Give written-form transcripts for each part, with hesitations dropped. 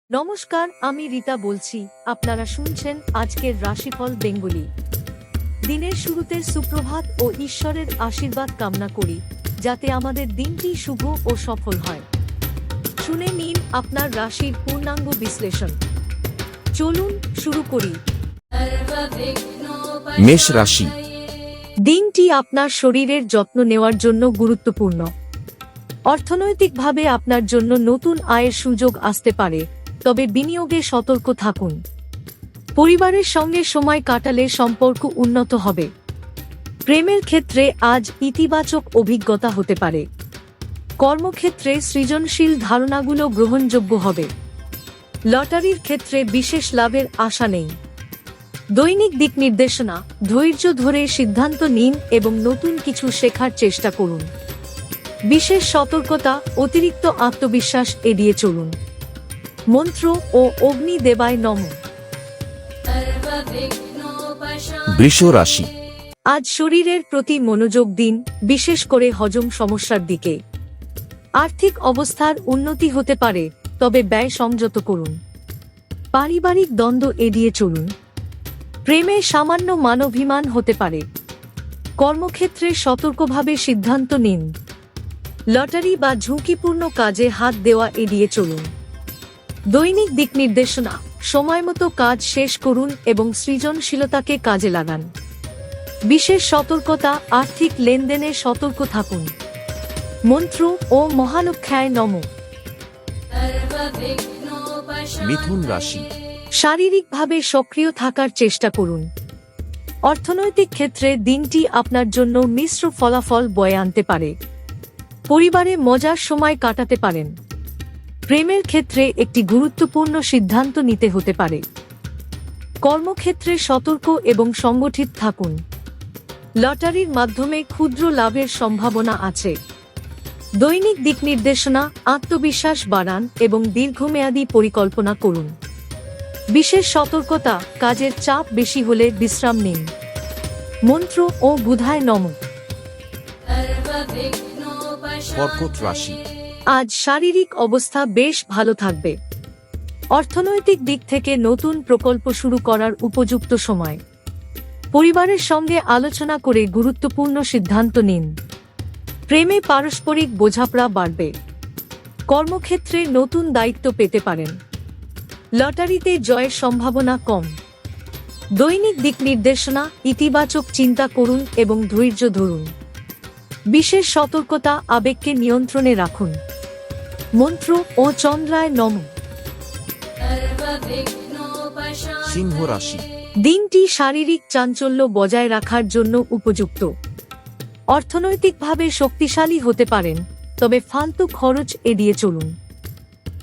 নমস্কার, আমি রীতা বলছি। আপনারা শুনছেন আজকের রাশিফল বেঙ্গলি। দিনের শুরুতে সুপ্রভাত ও ঈশ্বরের আশীর্বাদ কামনা করি, যাতে আমাদের দিনটি শুভ ও সফল হয়। শুনে নিন আপনার রাশির পূর্ণাঙ্গ বিশ্লেষণ। চলুন শুরু করি। মেষ রাশি। দিনটি আপনার শরীরের যত্ন নেওয়ার জন্য গুরুত্বপূর্ণ। অর্থনৈতিকভাবে আপনার জন্য নতুন আয়ের সুযোগ আসতে পারে, তবে বিনিয়োগে সতর্ক থাকুন। পরিবারের সঙ্গে সময় কাটালে সম্পর্ক উন্নত হবে। প্রেমের ক্ষেত্রে আজ ইতিবাচক অভিজ্ঞতা হতে পারে। কর্মক্ষেত্রে সৃজনশীল ধারণাগুলো গ্রহণযোগ্য হবে। লটারির ক্ষেত্রে বিশেষ লাভের আশা নেই। দৈনিক দিক নির্দেশনা: ধৈর্য ধরে সিদ্ধান্ত নিন এবং নতুন কিছু শেখার চেষ্টা করুন। বিশেষ সতর্কতা: অতিরিক্ত আত্মবিশ্বাস এড়িয়ে চলুন। মন্ত্র ও অগ্নি দেবায় নমঃ। বৃষ রাশি। আজ শরীরের প্রতি মনোযোগ দিন, বিশেষ করে হজম সমস্যার দিকে। আর্থিক অবস্থার উন্নতি হতে পারে, তবে ব্যয় সংযত করুন। পারিবারিক দ্বন্দ্ব এড়িয়ে চলুন। প্রেমে সামান্য মানভিমান হতে পারে। কর্মক্ষেত্রে সতর্কভাবে সিদ্ধান্ত নিন। লটারি বা ঝুঁকিপূর্ণ কাজে হাত দেওয়া এড়িয়ে চলুন। দৈনিক দিক নির্দেশনা: সময়মতো কাজ শেষ করুন এবং সৃজনশীলতাকে কাজে লাগান। বিশেষ সতর্কতা: আর্থিক লেনদেনে সতর্ক থাকুন। মন্ত্র ও মহালক্ষ্যায় নমঃ। মিথুন রাশি। শারীরিকভাবে সক্রিয় থাকার চেষ্টা করুন। অর্থনৈতিক ক্ষেত্রে দিনটি আপনার জন্য মিশ্র ফলাফল বয়ে আনতে পারে। পরিবারে মজার সময় কাটাতে পারেন। প্রেমের ক্ষেত্রে একটি গুরুত্বপূর্ণ সিদ্ধান্ত নিতে হতে পারে। কর্মক্ষেত্রে সতর্ক এবং সংগঠিত থাকুন। লটারির মাধ্যমে ক্ষুদ্র লাভের সম্ভাবনা আছে। দৈনিক দিক নির্দেশনা: আত্মবিশ্বাস বাড়ান এবং দীর্ঘমেয়াদী পরিকল্পনা করুন। বিশেষ সতর্কতা: কাজের চাপ বেশি হলে বিশ্রাম নিন। মন্ত্র ও বুধায় নমঃ। কর্কট রাশি। আজ শারীরিক অবস্থা বেশ ভালো থাকবে। অর্থনৈতিক দিক থেকে নতুন প্রকল্প শুরু করার উপযুক্ত সময়। পরিবারের সঙ্গে আলোচনা করে গুরুত্বপূর্ণ সিদ্ধান্ত নিন। প্রেমে পারস্পরিক বোঝাপড়া বাড়বে। কর্মক্ষেত্রে নতুন দায়িত্ব পেতে পারেন। লটারিতে জয়ের সম্ভাবনা কম। দৈনিক দিক নির্দেশনা: ইতিবাচক চিন্তা করুন এবং ধৈর্য ধরুন। বিশেষ সতর্কতা: আবেগকে নিয়ন্ত্রণে রাখুন। মন্ত্র ও চন্দ্রায় নমঃ। সিংহ রাশি। দিনটি শারীরিক চাঞ্চল্য বজায় রাখার জন্য উপযুক্ত। অর্থনৈতিকভাবে শক্তিশালী হতে পারেন, তবে ফালতু খরচ এড়িয়ে চলুন।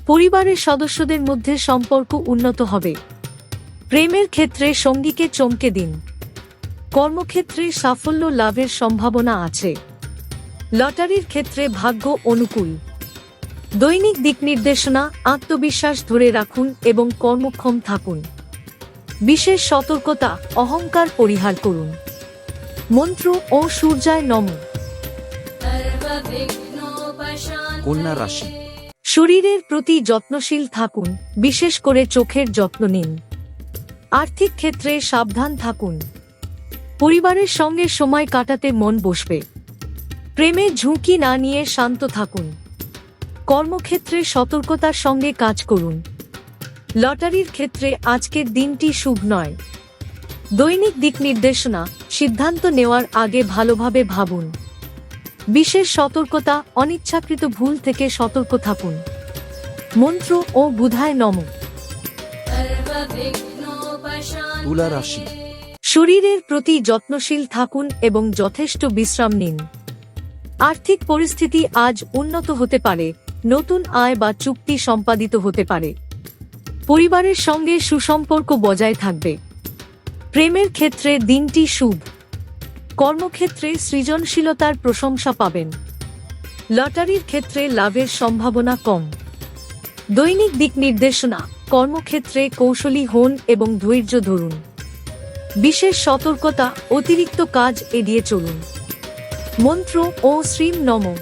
পরিবারের সদস্যদের মধ্যে সম্পর্ক উন্নত হবে। প্রেমের ক্ষেত্রে সঙ্গীকে চমকে দিন। কর্মক্ষেত্রে সাফল্য লাভের সম্ভাবনা আছে। লটারির ক্ষেত্রে ভাগ্য অনুকূল। দৈনিক দিক নির্দেশনা: আত্মবিশ্বাস ধরে রাখুন এবং কর্মক্ষম থাকুন। বিশেষ সতর্কতা: অহংকার পরিহার করুন। মন্ত্র ও সূর্যায় নমঃ। কন্যা রাশি। শরীরের প্রতি যত্নশীল থাকুন, বিশেষ করে চোখের যত্ন নিন। আর্থিক ক্ষেত্রে সাবধান থাকুন। পরিবারের সঙ্গে সময় কাটাতে মন বসবে। প্রেমে ঝুঁকি না নিয়ে শান্ত থাকুন। কর্মক্ষেত্রে সতর্কতার সঙ্গে কাজ করুন। লটারির ক্ষেত্রে আজকের দিনটি শুভ নয়। দৈনিক দিক নির্দেশনা: সিদ্ধান্ত নেওয়ার আগে ভালোভাবে ভাবুন। বিশেষ সতর্কতা: অনিচ্ছাকৃত ভুল থেকে সতর্ক থাকুন। মন্ত্র ও বুধায় নমঃ। তুলা রাশি। শরীরের প্রতি যত্নশীল থাকুন এবং যথেষ্ট বিশ্রাম নিন। আর্থিক পরিস্থিতি আজ উন্নত হতে পারে। নতুন আয় বা চুক্তি সম্পাদিত হতে পারে। পরিবারের সঙ্গে সুসম্পর্ক বজায় থাকবে। প্রেমের ক্ষেত্রে দিনটি শুভ। কর্মক্ষেত্রে সৃজনশীলতার প্রশংসা পাবেন। লটারির ক্ষেত্রে লাভের সম্ভাবনা কম। দৈনিক দিক নির্দেশনা: কর্মক্ষেত্রে কৌশলী হন এবং ধৈর্য ধরুন। বিশেষ সতর্কতা: অতিরিক্ত কাজ এড়িয়ে চলুন। মন্ত্র ও শ্রীম নমঃ।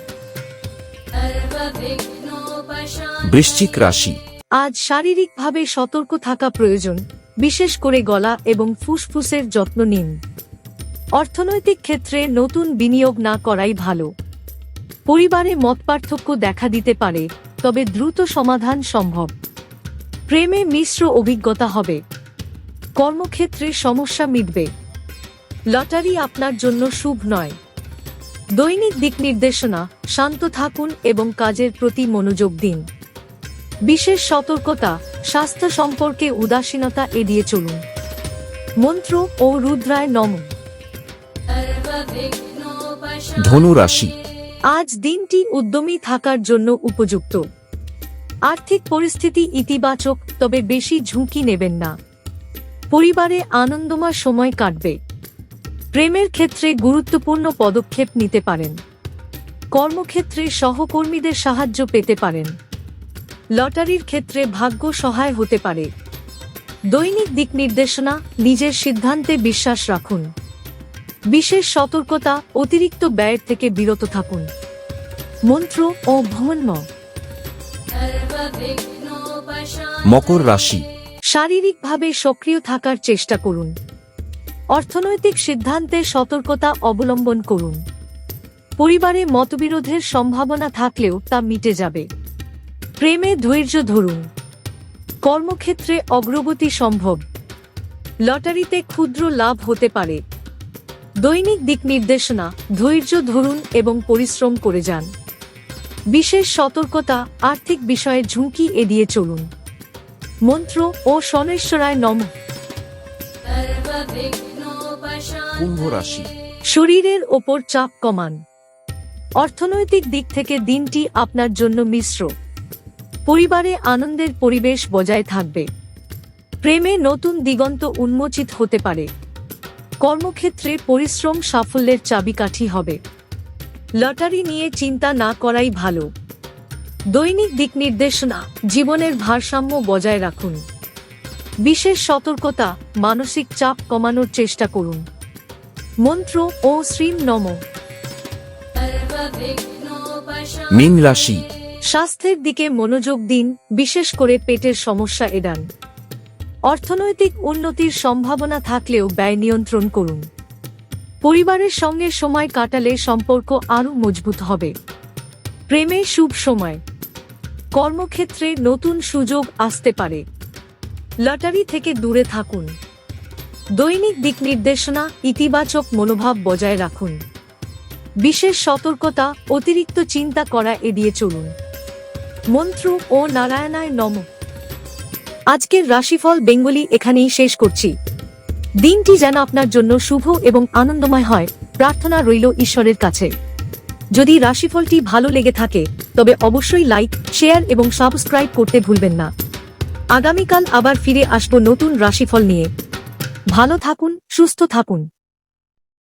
বৃশ্চিক রাশি। আজ শারীরিকভাবে সতর্ক থাকা প্রয়োজন, বিশেষ করে গলা এবং ফুসফুসের যত্ন নিন। অর্থনৈতিক ক্ষেত্রে নতুন বিনিয়োগ না করাই ভালো। পরিবারে মতপার্থক্য দেখা দিতে পারে, তবে দ্রুত সমাধান সম্ভব। প্রেমে মিশ্র অভিজ্ঞতা হবে। কর্মক্ষেত্রে সমস্যা মিটবে। লটারি আপনার জন্য শুভ নয়। দৈনিক দিক নির্দেশনা, শান্ত থাকুন এবং কাজের প্রতি মনোযোগ দিন। বিশেষ সতর্কতা, স্বাস্থ্য সম্পর্কে উদাসীনতা এড়িয়ে চলুন। মন্ত্র ও রুদ্রায় নমঃ। ধনু রাশি। আজ দিনটি উদ্যমী থাকার জন্য উপযুক্ত। আর্থিক পরিস্থিতি ইতিবাচক, তবে বেশি ঝুঁকি নেবেন না। পরিবারে আনন্দময় সময় কাটবে। প্রেমের ক্ষেত্রে গুরুত্বপূর্ণ পদক্ষেপ নিতে পারেন। কর্মক্ষেত্রে সহকর্মীদের সাহায্য পেতে পারেন। লটারির ক্ষেত্রে ভাগ্য সহায় হতে পারে। দৈনিক দিক নির্দেশনা, নিজের সিদ্ধান্তে বিশ্বাস রাখুন। বিশেষ সতর্কতা, অতিরিক্ত ব্যয়ের থেকে বিরত থাকুন। মন্ত্র ও ভ্রমণ। মকর রাশি। শারীরিকভাবে সক্রিয় থাকার চেষ্টা করুন। অর্থনৈতিক সিদ্ধান্তে সতর্কতা অবলম্বন করুন। পরিবারে মতবিরোধের সম্ভাবনা থাকলেও তা মিটে যাবে। প্রেমে ধৈর্য ধরুন। কর্মক্ষেত্রে অগ্রগতি সম্ভব। লটারিতে ক্ষুদ্র লাভ হতে পারে। দৈনিক দিক নির্দেশনা, ধৈর্য ধরুন এবং পরিশ্রম করে যান। বিশেষ সতর্কতা, আর্থিক বিষয়ে ঝুঁকি এড়িয়ে চলুন। মন্ত্র ও শনেশ্বরায় নমঃ। কুম্ভ রাশি। শরীরের ওপর চাপ কমান। অর্থনৈতিক দিক থেকে দিনটি আপনার জন্য মিশ্র। পরিবারে আনন্দের পরিবেশ বজায় থাকবে। প্রেমে নতুন দিগন্ত উন্মোচিত হতে পারে। কর্মক্ষেত্রে পরিশ্রম সাফল্যের চাবিকাঠি হবে। লটারি নিয়ে চিন্তা না করাই ভালো। দৈনিক দিক নির্দেশনা, জীবনের ভারসাম্য বজায় রাখুন। বিশেষ সতর্কতা, মানসিক চাপ কমানোর চেষ্টা করুন। মন্ত্র ও শ্রীম নমঃ। মীন রাশি। স্বাস্থ্যের দিকে মনোযোগ দিন, বিশেষ করে পেটের সমস্যা এড়ান। অর্থনৈতিক উন্নতির সম্ভাবনা থাকলেও ব্যয় নিয়ন্ত্রণ করুন। পরিবারের সঙ্গে সময় কাটালে সম্পর্ক আরও মজবুত হবে। প্রেমে শুভ সময়। কর্মক্ষেত্রে নতুন সুযোগ আসতে পারে। লটারি থেকে দূরে থাকুন। দৈনিক দিক নির্দেশনা, ইতিবাচক মনোভাব বজায় রাখুন। বিশেষ সতর্কতা, অতিরিক্ত চিন্তা করা এড়িয়ে চলুন। মন্ত্র ও নারায়ণায় নমঃ। আজকের রাশিফল বেঙ্গলি এখানেই শেষ করছি। দিনটি যেন আপনার জন্য শুভ এবং আনন্দময় হয়, প্রার্থনা রইল ঈশ্বরের কাছে। যদি রাশিফলটি ভালো লেগে থাকে তবে অবশ্যই লাইক, শেয়ার এবং সাবস্ক্রাইব করতে ভুলবেন না। আগামীকাল আবার ফিরে আসব নতুন রাশিফল নিয়ে। ভালো থাকুন, সুস্থ থাকুন।